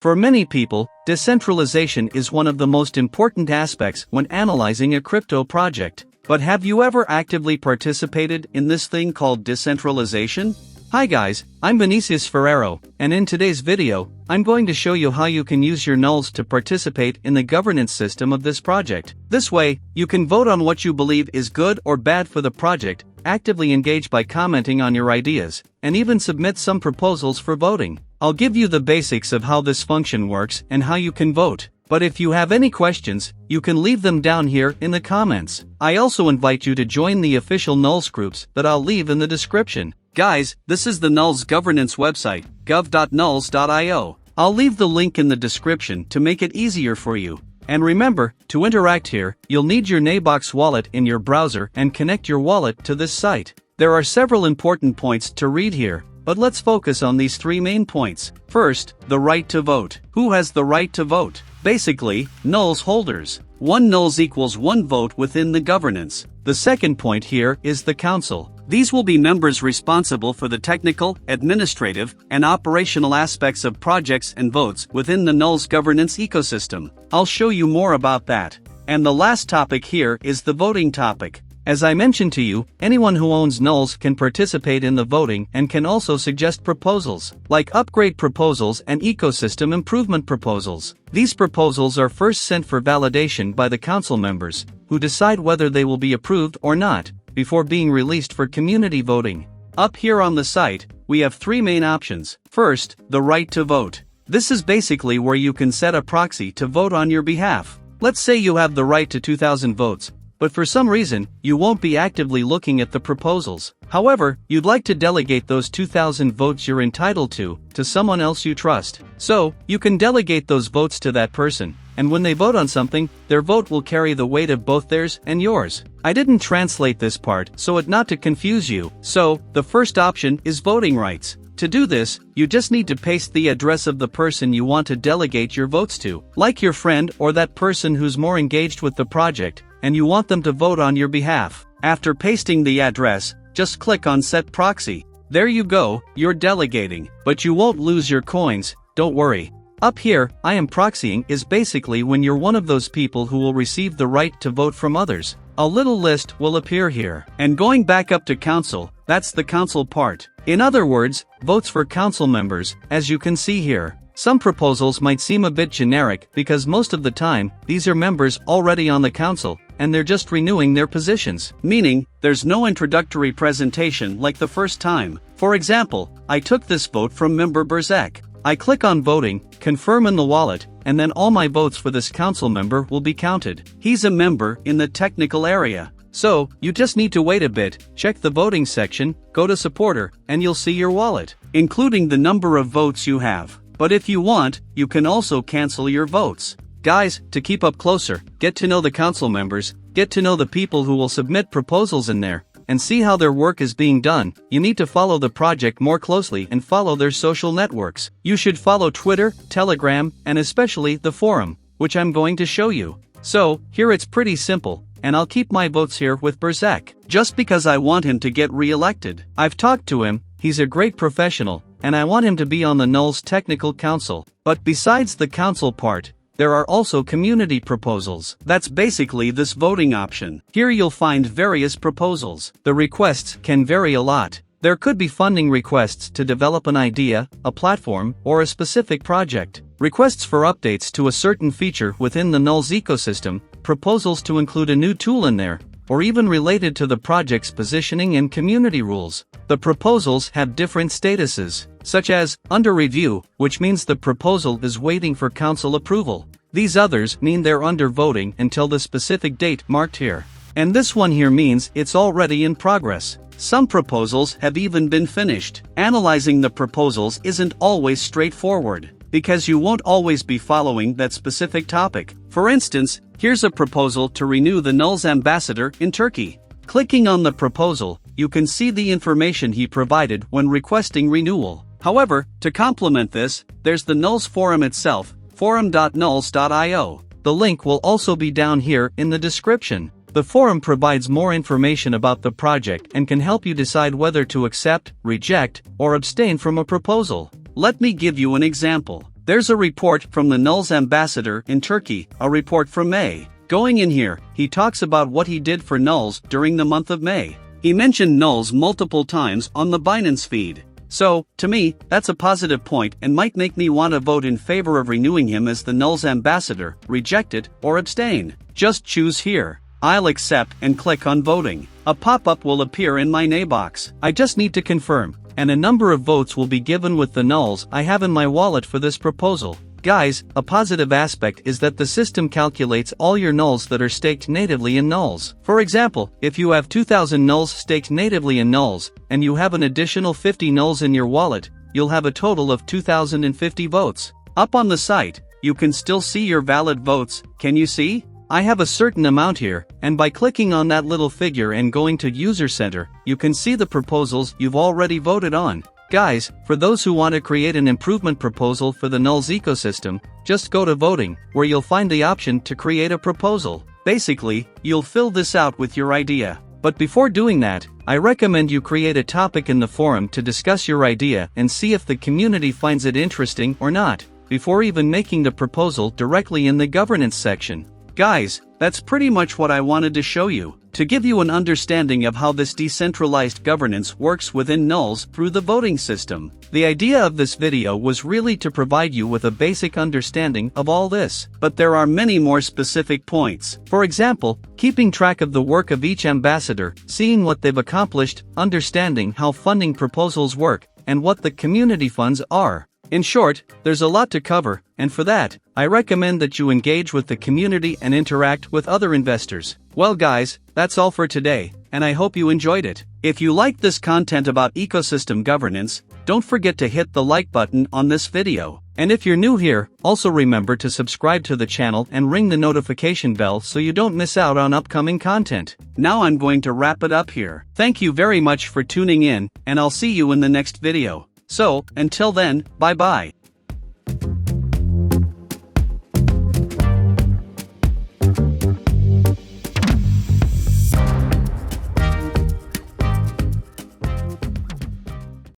For many people, decentralization is one of the most important aspects when analyzing a crypto project. But have you ever actively participated in this thing called decentralization? Hi guys, I'm Vinicius Ferrero, and in today's video, I'm going to show you how you can use your NULS to participate in the governance system of this project. This way, you can vote on what you believe is good or bad for the project, actively engage by commenting on your ideas, and even submit some proposals for voting. I'll give you the basics of how this function works and how you can vote. But if you have any questions, you can leave them down here in the comments. I also invite you to join the official NULS groups that I'll leave in the description. Guys, this is the NULS governance website, gov.nuls.io. I'll leave the link in the description to make it easier for you. And remember, to interact here, you'll need your NABOX wallet in your browser and connect your wallet to this site. There are several important points to read here, but let's focus on these three main points. First, the right to vote. Who has the right to vote? Basically, NULS holders. One NULS equals one vote within the governance. The second point here is the council. These will be members responsible for the technical, administrative, and operational aspects of projects and votes within the NULS governance ecosystem. I'll show you more about that. And the last topic here is the voting topic. As I mentioned to you, anyone who owns NULS can participate in the voting and can also suggest proposals, like upgrade proposals and ecosystem improvement proposals. These proposals are first sent for validation by the council members, who decide whether they will be approved or not, before being released for community voting. Up here on the site, we have three main options. First, the right to vote. This is basically where you can set a proxy to vote on your behalf. Let's say you have the right to 2,000 votes. But for some reason, you won't be actively looking at the proposals. However, you'd like to delegate those 2,000 votes you're entitled to someone else you trust. So, you can delegate those votes to that person, and when they vote on something, their vote will carry the weight of both theirs and yours. I didn't translate this part so as not to confuse you. So, the first option is voting rights. To do this, you just need to paste the address of the person you want to delegate your votes to, like your friend or that person who's more engaged with the project, and you want them to vote on your behalf. After pasting the address, just click on Set Proxy. There you go, you're delegating. But you won't lose your coins, don't worry. Up here, I am proxying is basically when you're one of those people who will receive the right to vote from others. A little list will appear here. And going back up to council, that's the council part. In other words, votes for council members, as you can see here. Some proposals might seem a bit generic because most of the time, these are members already on the council, and they're just renewing their positions. Meaning, there's no introductory presentation like the first time. For example, I took this vote from member Berzak. I click on voting, confirm in the wallet, and then all my votes for this council member will be counted. He's a member in the technical area. So, you just need to wait a bit, check the voting section, go to supporter, and you'll see your wallet, including the number of votes you have. But if you want, you can also cancel your votes. Guys, to keep up closer, get to know the council members, get to know the people who will submit proposals in there, and see how their work is being done. You need to follow the project more closely and follow their social networks. You should follow Twitter, Telegram, and especially the forum, which I'm going to show you. So, here it's pretty simple, and I'll keep my votes here with Berzak, just because I want him to get re-elected. I've talked to him, he's a great professional, and I want him to be on the NULS Technical Council. But besides the council part, there are also community proposals. That's basically this voting option. Here you'll find various proposals. The requests can vary a lot. There could be funding requests to develop an idea, a platform, or a specific project. Requests for updates to a certain feature within the NULS ecosystem, proposals to include a new tool in there, or even related to the project's positioning and community rules. The proposals have different statuses, such as under review, which means the proposal is waiting for council approval. These others mean they're under voting until the specific date marked here. And this one here means it's already in progress. Some proposals have even been finished. Analyzing the proposals isn't always straightforward, because you won't always be following that specific topic. For instance, here's a proposal to renew the NULS ambassador in Turkey. Clicking on the proposal, you can see the information he provided when requesting renewal. However, to complement this, there's the NULS forum itself, forum.nuls.io. The link will also be down here in the description. The forum provides more information about the project and can help you decide whether to accept, reject, or abstain from a proposal. Let me give you an example. There's a report from the NULS ambassador in Turkey, a report from May. Going in here, he talks about what he did for NULS during the month of May. He mentioned NULS multiple times on the Binance feed. So, to me, that's a positive point and might make me want to vote in favor of renewing him as the NULS ambassador, reject it, or abstain. Just choose here. I'll accept and click on voting. A pop-up will appear in my NABOX. I just need to confirm, and a number of votes will be given with the NULS I have in my wallet for this proposal. Guys, a positive aspect is that the system calculates all your NULS that are staked natively in NULS. For example, if you have 2,000 NULS staked natively in NULS, and you have an additional 50 NULS in your wallet, you'll have a total of 2,050 votes. Up on the site, you can still see your valid votes. Can you see? I have a certain amount here, and by clicking on that little figure and going to User Center, you can see the proposals you've already voted on. Guys, for those who want to create an improvement proposal for the NULS ecosystem, just go to voting, where you'll find the option to create a proposal. Basically, you'll fill this out with your idea. But before doing that, I recommend you create a topic in the forum to discuss your idea and see if the community finds it interesting or not, before even making the proposal directly in the governance section. Guys, that's pretty much what I wanted to show you, to give you an understanding of how this decentralized governance works within NULS through the voting system. The idea of this video was really to provide you with a basic understanding of all this, but there are many more specific points. For example, keeping track of the work of each ambassador, seeing what they've accomplished, understanding how funding proposals work, and what the community funds are. In short, there's a lot to cover, and for that, I recommend that you engage with the community and interact with other investors. Well guys, that's all for today, and I hope you enjoyed it. If you liked this content about ecosystem governance, don't forget to hit the like button on this video. And if you're new here, also remember to subscribe to the channel and ring the notification bell so you don't miss out on upcoming content. Now I'm going to wrap it up here. Thank you very much for tuning in, and I'll see you in the next video. So, until then, bye-bye.